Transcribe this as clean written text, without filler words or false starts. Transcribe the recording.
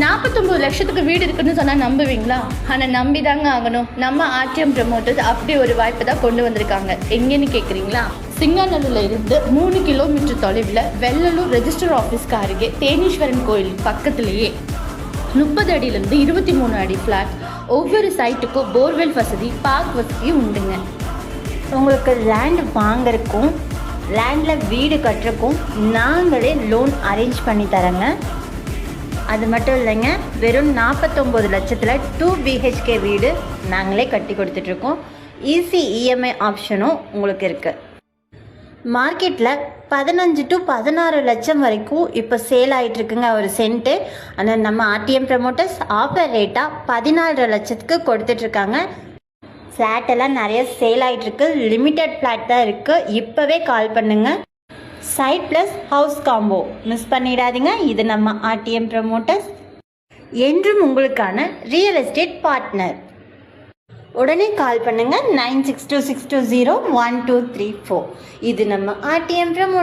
49 லட்சத்துக்கு வீடு இருக்குன்னு சொன்னால் நம்புவீங்களா? ஆனால் நம்பி தாங்க ஆகணும். நம்ம ஆர்டிஎம் ப்ரமோட்டர்ஸ் அப்படி ஒரு வாய்ப்பை தான் கொண்டு வந்திருக்காங்க. எங்கேன்னு கேட்குறீங்களா? சிங்காநல்லூரில் இருந்து 3 கிலோமீட்டர் தொலைவில் வெள்ளலூர் ரெஜிஸ்டர் ஆஃபீஸ்க்கு அருகே தேனீஸ்வரன் கோயில் பக்கத்துலேயே 30 அடியிலேருந்து 23 அடி ஃப்ளாட். ஒவ்வொரு சைட்டுக்கும் போர்வெல் வசதி, பார்க் வசதியும் உண்டுங்க. உங்களுக்கு லேண்ட் வாங்கறதுக்கும் லேண்டில் வீடு கட்டுறக்கும் நாங்களே லோன் அரேஞ்ச் பண்ணி தரேங்க. அது மட்டும் இல்லைங்க, வெறும் 49 லட்சத்தில் 2 BHK வீடு நாங்களே கட்டி கொடுத்துட்ருக்கோம். ஈஸி இஎம்ஐ ஆப்ஷனும் உங்களுக்கு இருக்குது. மார்க்கெட்டில் 15 to 16 லட்சம் வரைக்கும் இப்போ சேல் ஆகிட்டுருக்குங்க ஒரு சென்ட்டு. ஆனால் நம்ம ஆர்டிஎம் ப்ரமோட்டர்ஸ் ஆஃபர் ரேட்டாக 14 லட்சத்துக்கு கொடுத்துட்ருக்காங்க. ஃப்ளாட்டெல்லாம் நிறைய சேல் ஆகிட்டுருக்கு. லிமிட்டட் ஃப்ளாட் தான் இருக்குது. இப்போவே கால் பண்ணுங்கள். Site plus house combo miss பண்ணிடாதீங்க. இது நம்ம ஆர்டிஎம் ப்ரமோட்டர்ஸ், என்றும் உங்களுக்கான ரியல் எஸ்டேட் பார்ட்னர். உடனே கால் பண்ணுங்கள் 9626201234. இது நம்ம ஆர்டிஎம் ப்ரமோட்டர்ஸ்.